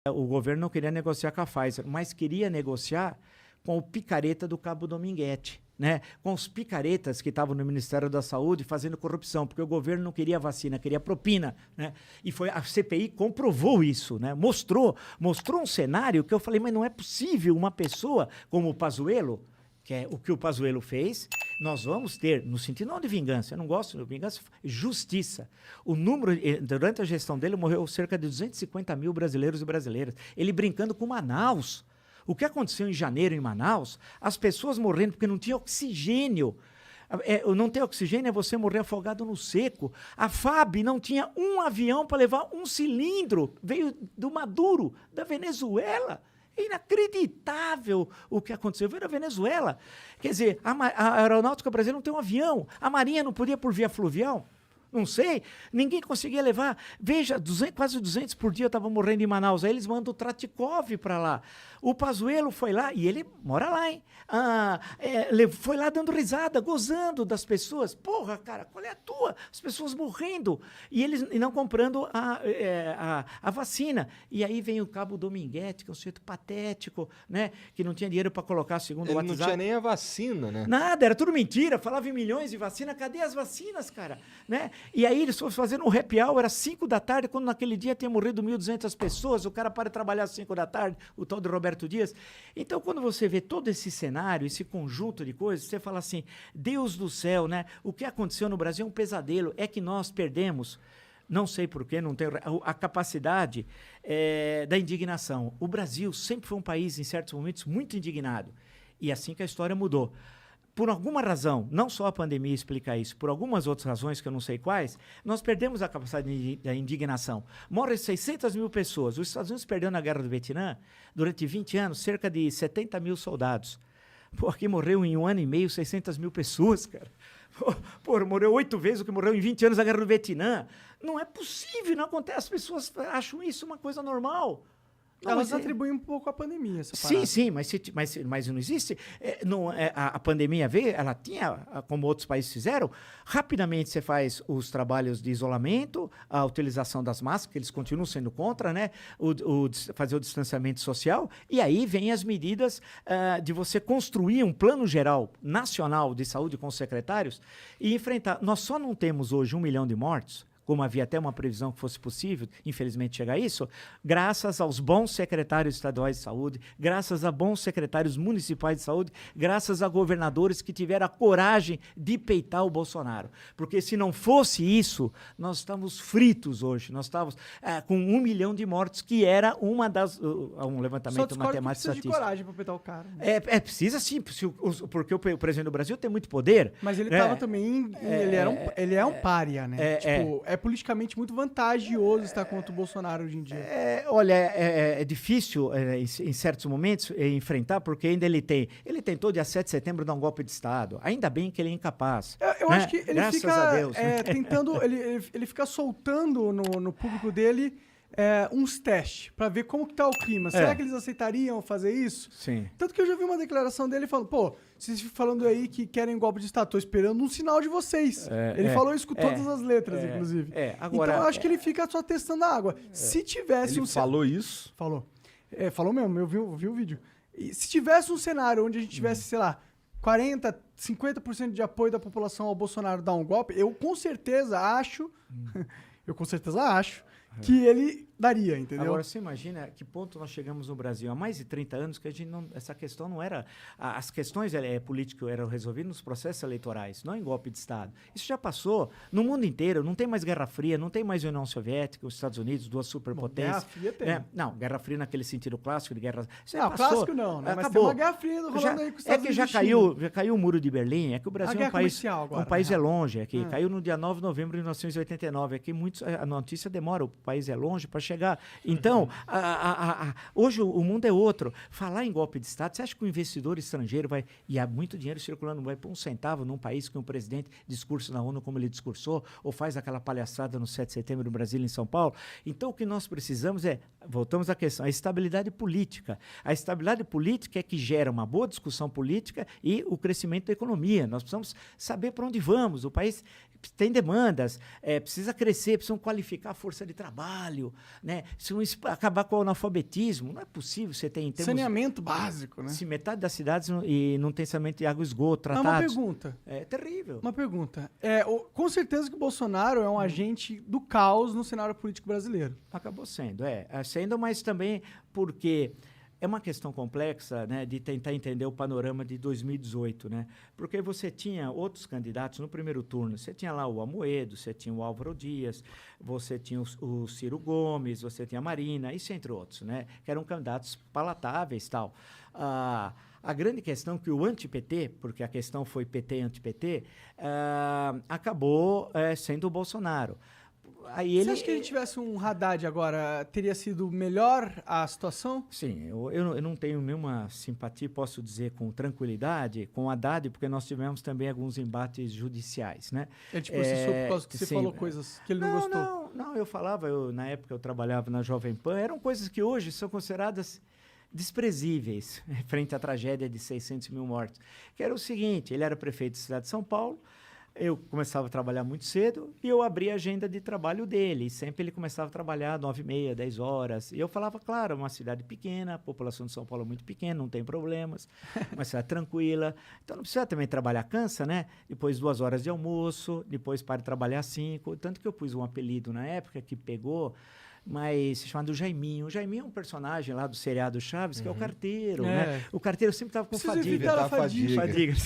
o governo não queria negociar com a Pfizer, mas queria negociar com o picareta do Cabo Dominguete, né? Com os picaretas que estavam no Ministério da Saúde fazendo corrupção, porque o governo não queria vacina, queria propina, né? E foi a CPI comprovou isso, né? Mostrou um cenário que eu falei, mas não é possível uma pessoa como o Pazuello, que é o que o Pazuello fez, nós vamos ter, no sentido não de vingança, eu não gosto de vingança, justiça. O número, durante a gestão dele, morreu cerca de 250 mil brasileiros e brasileiras. Ele brincando com Manaus. O que aconteceu em janeiro em Manaus, as pessoas morrendo porque não tinha oxigênio. Não ter oxigênio é você morrer afogado no seco. A FAB não tinha um avião para levar um cilindro. Veio do Maduro, da Venezuela. É inacreditável o que aconteceu. Veio da Venezuela. Quer dizer, a Aeronáutica Brasileira não tem um avião. A Marinha não podia por via fluvial. Não sei, ninguém conseguia levar. Veja, quase 200 por dia estavam morrendo em Manaus. Aí eles mandam o Tratikov para lá. O Pazuello foi lá, e ele mora lá, hein? Foi lá dando risada, gozando das pessoas. Porra, cara, qual é a tua? As pessoas morrendo. E eles não comprando a vacina. E aí vem o Cabo Dominguete, que é um sujeito patético, né? Que não tinha dinheiro para colocar, segundo o WhatsApp. Não tinha nem a vacina, né? Nada, era tudo mentira. Falava em milhões de vacina. Cadê as vacinas, cara? Né? E aí eles foram fazendo um happy hour às 5 da tarde, quando naquele dia tinha morrido 1.200 pessoas, o cara para de trabalhar às 5 da tarde, o tal de Roberto Dias. Então, quando você vê todo esse cenário, esse conjunto de coisas, você fala assim, Deus do céu, né? O que aconteceu no Brasil é um pesadelo, é que nós perdemos, não sei porquê, não tenho a capacidade da indignação. O Brasil sempre foi um país, em certos momentos, muito indignado. E assim que a história mudou. Por alguma razão, não só a pandemia explica isso, por algumas outras razões que eu não sei quais, nós perdemos a capacidade da indignação. Morrem 600 mil pessoas. Os Estados Unidos perdeu na Guerra do Vietnã, durante 20 anos, cerca de 70 mil soldados. Pô, aqui morreu em 1 ano e meio 600 mil pessoas, cara. Pô, morreu 8 vezes o que morreu em 20 anos na Guerra do Vietnã. Não é possível, não acontece. As pessoas acham isso uma coisa normal. Não, elas atribuem um pouco à pandemia, essa parada. Sim, mas não existe. A pandemia veio, ela tinha, como outros países fizeram, rapidamente você faz os trabalhos de isolamento, a utilização das máscaras, que eles continuam sendo contra, né? Fazer o distanciamento social, e aí vem as medidas de você construir um plano geral nacional de saúde com os secretários e enfrentar. Nós só não temos hoje 1 milhão de mortos, como havia até uma previsão que fosse possível, infelizmente chegar a isso, graças aos bons secretários estaduais de saúde, graças a bons secretários municipais de saúde, graças a governadores que tiveram a coragem de peitar o Bolsonaro. Porque se não fosse isso, nós estávamos fritos hoje, nós estávamos com 1 milhão de mortos, que era um levantamento matemático estatístico. Precisa de coragem para peitar o cara. Né? Precisa sim, porque o presidente do Brasil tem muito poder. Mas ele estava também, ele é um pária, né? É politicamente muito vantajoso estar contra o Bolsonaro hoje em dia. Olha, é difícil em certos momentos enfrentar, porque ainda ele tentou dia 7 de setembro dar um golpe de Estado. Ainda bem que ele é incapaz. Eu acho que ele Graças fica a Deus. tentando, ele fica soltando no público dele uns testes para ver como que tá o clima. Será que eles aceitariam fazer isso? Sim. Tanto que eu já vi uma declaração dele falando, pô, vocês falando aí que querem golpe de Estado, tô esperando um sinal de vocês. Ele falou isso com todas as letras, inclusive. Agora, então eu acho que ele fica só testando a água. Se tivesse ele falou isso? Falou. Falou mesmo, eu vi o vídeo. E se tivesse um cenário onde a gente tivesse, sei lá, 40%, 50% de apoio da população ao Bolsonaro dar um golpe, eu com certeza acho que ele daria, entendeu? Agora, você imagina que ponto nós chegamos no Brasil há mais de 30 anos que essa questão não era... As questões políticas eram resolvidas nos processos eleitorais, não em golpe de Estado. Isso já passou no mundo inteiro, não tem mais Guerra Fria, não tem mais União Soviética, os Estados Unidos, duas superpotências. Guerra Fria tem. Não, Guerra Fria naquele sentido clássico de guerra... Não, clássico não, né? Mas tem uma Guerra Fria rolando aí com os Estados Unidos. Já caiu o Muro de Berlim, que o Brasil é um país caiu no dia 9 de novembro de 1989, a notícia demora, o país é longe para chegar. Então, hoje o mundo é outro. Falar em golpe de Estado, você acha que o investidor estrangeiro vai... E há muito dinheiro circulando, vai pôr um centavo num país que um presidente discursa na ONU como ele discursou, ou faz aquela palhaçada no 7 de setembro no Brasil, em São Paulo. Então, o que nós precisamos voltamos à questão, a estabilidade política. A estabilidade política é que gera uma boa discussão política e o crescimento da economia. Nós precisamos saber para onde vamos. O país tem demandas, precisa crescer, precisam qualificar a força de trabalho, né? Se não acabar com o analfabetismo, não é possível você ter... Saneamento básico, né? Se metade das cidades não tem saneamento de água e esgoto, tratados... Uma pergunta. É terrível. Uma pergunta. Com certeza que o Bolsonaro é um agente do caos no cenário político brasileiro. Acabou sendo, sendo, mas também porque... É uma questão complexa, né, de tentar entender o panorama de 2018, né? Porque você tinha outros candidatos no primeiro turno. Você tinha lá o Amoedo, você tinha o Álvaro Dias, você tinha o Ciro Gomes, você tinha a Marina, isso entre outros, né? Que eram candidatos palatáveis e tal. A grande questão é que o anti-PT, porque a questão foi PT e anti-PT, acabou sendo o Bolsonaro. Aí Você acha que ele tivesse um Haddad agora, teria sido melhor a situação? Sim, eu não tenho nenhuma simpatia, posso dizer com tranquilidade, com o Haddad, porque nós tivemos também alguns embates judiciais, né? Por causa que você falou coisas que ele não gostou. Não, eu falava, na época eu trabalhava na Jovem Pan, eram coisas que hoje são consideradas desprezíveis frente à tragédia de 600 mil mortos. Que era o seguinte, ele era prefeito da cidade de São Paulo, eu começava a trabalhar muito cedo e eu abria a agenda de trabalho dele. E sempre ele começava a trabalhar 9h30, 10 horas. E eu falava, claro, uma cidade pequena, a população de São Paulo é muito pequena, não tem problemas, uma cidade tranquila. Então não precisa também trabalhar, cansa, né? Depois 2 horas de almoço, depois para de trabalhar 5. Tanto que eu pus um apelido na época que pegou, mas chamado Jaiminho. O Jaiminho é um personagem lá do seriado Chaves, que é o carteiro, né? O carteiro sempre estava com fadiga.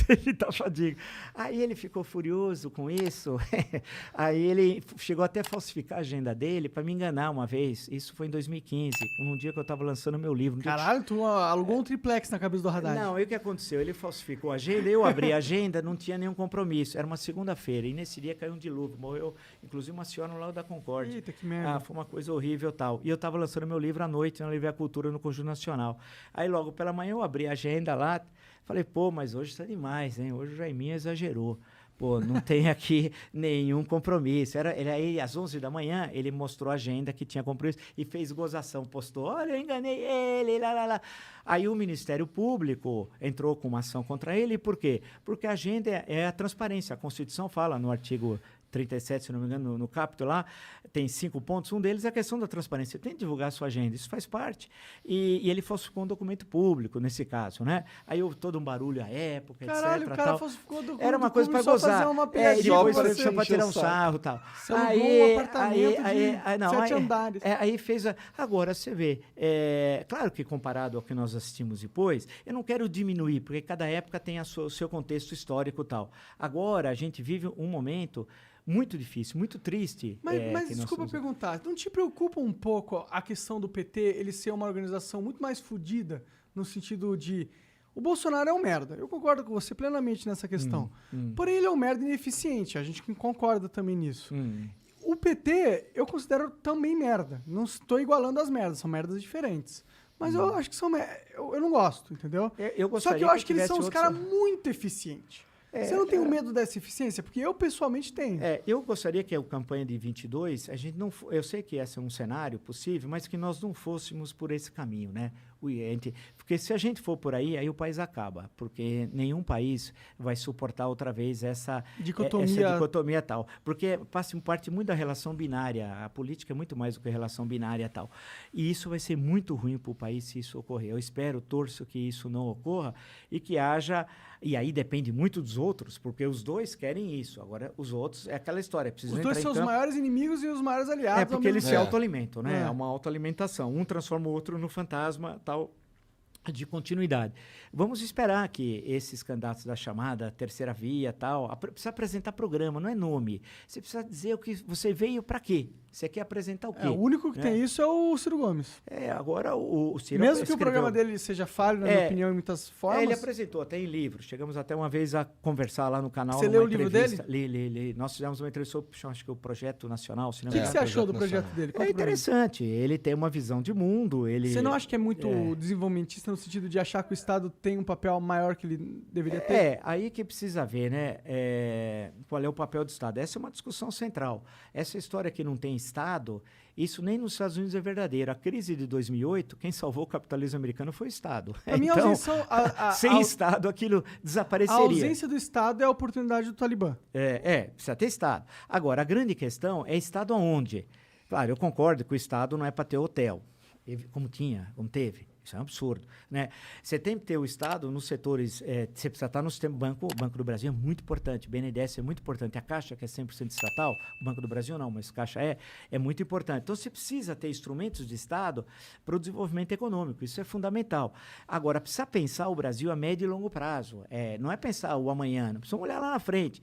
Evitar fadiga. Aí ele ficou furioso com isso. Aí ele chegou até a falsificar a agenda dele para me enganar uma vez. Isso foi em 2015, num dia que eu estava lançando meu livro. Caralho, tu alugou um triplex na cabeça do Haddad. Não, aí o que aconteceu? Ele falsificou a agenda, eu abri a agenda, não tinha nenhum compromisso. Era uma segunda-feira, e nesse dia caiu um dilúvio. Morreu, inclusive, uma senhora no Lago da Concórdia. Eita, que merda. Foi uma coisa horrível e tal. E eu estava lançando meu livro à noite na Livraria Cultura no Conjunto Nacional. Aí logo pela manhã eu abri a agenda lá, falei, pô, mas hoje está demais, hein? Hoje o Jaiminho exagerou. Pô, não tem aqui nenhum compromisso. Ele aí, às 11 da manhã, ele mostrou a agenda que tinha compromisso e fez gozação, postou, olha, eu enganei ele, lá. Aí o Ministério Público entrou com uma ação contra ele, por quê? Porque a agenda é a transparência. A Constituição fala no artigo 37, se não me engano, no capítulo lá, tem 5 pontos. Um deles é a questão da transparência. Tem que divulgar a sua agenda, isso faz parte. E ele falsificou um documento público, nesse caso, né? Aí houve todo um barulho à época, caralho, etc. O cara tal. falsificou o documento Era uma coisa para gozar. E depois só para tirar um sarro e tal. Você alugou um apartamento de 7 andares. Aí fez Agora, você vê, claro que comparado ao que nós assistimos depois, eu não quero diminuir, porque cada época tem o seu contexto histórico e tal. Agora, a gente vive um momento muito difícil, muito triste. Mas desculpa perguntar, não te preocupa um pouco a questão do PT ele ser uma organização muito mais fodida, no sentido de... O Bolsonaro é um merda, eu concordo com você plenamente nessa questão. Porém, ele é um merda ineficiente, a gente concorda também nisso. O PT, eu considero também merda. Não estou igualando as merdas, são merdas diferentes. Mas eu acho que são... Eu não gosto, entendeu? Só que eu acho que eles são os caras muito eficientes. Você não tem medo dessa eficiência? Porque eu, pessoalmente, tenho. Eu gostaria que a campanha de 22, a gente não... Eu sei que esse é um cenário possível, mas que nós não fôssemos por esse caminho, né? Porque se a gente for por aí o país acaba. Porque nenhum país vai suportar outra vez essa dicotomia tal. Porque passa parte muito da relação binária. A política é muito mais do que a relação binária tal. E isso vai ser muito ruim para o país se isso ocorrer. Eu espero, torço que isso não ocorra e que haja... E aí depende muito dos outros, porque os dois querem isso. Agora, os outros, é aquela história. Os dois são os maiores inimigos e os maiores aliados. Porque eles se autoalimentam, né? É uma autoalimentação. Um transforma o outro no fantasma, tal, de continuidade. Vamos esperar que esses candidatos da chamada terceira via, tal, precisa apresentar programa, não é nome. Você precisa dizer o que você veio para quê. Você quer apresentar o quê? O único que tem isso é o Ciro Gomes. Agora o Ciro mesmo que o programa dele seja falho, na minha opinião, em muitas formas. Ele apresentou até em livro. Chegamos até uma vez a conversar lá no canal. Você leu o livro dele? Li. Nós fizemos uma entrevista sobre, acho que o Projeto Nacional. O que você achou do projeto dele? É interessante. Ele tem uma visão de mundo. Você não acha que é muito desenvolvimentista no sentido de achar que o Estado tem um papel maior que ele deveria ter? Aí que precisa ver, né? Qual é o papel do Estado? Essa é uma discussão central. Essa história que não tem Estado, isso nem nos Estados Unidos é verdadeiro. A crise de 2008, quem salvou o capitalismo americano foi o Estado. Então, sem Estado, aquilo desapareceria. A ausência do Estado é a oportunidade do Talibã. Precisa ter Estado. Agora, a grande questão é Estado aonde? Claro, eu concordo que o Estado não é para ter hotel, como teve. Isso é um absurdo, né? Você tem que ter o Estado nos setores, você precisa estar no sistema banco. O Banco do Brasil é muito importante, o BNDES é muito importante, a Caixa, que é 100% estatal, o Banco do Brasil não, mas a Caixa é muito importante. Então, você precisa ter instrumentos de Estado para o desenvolvimento econômico, isso é fundamental. Agora, precisa pensar o Brasil a médio e longo prazo, não é pensar o amanhã, não precisa olhar lá na frente.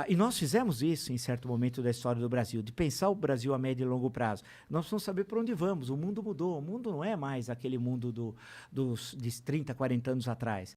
E nós fizemos isso em certo momento da história do Brasil, de pensar o Brasil a médio e longo prazo. Nós precisamos saber para onde vamos, o mundo mudou, o mundo não é mais aquele mundo de 30, 40 anos atrás.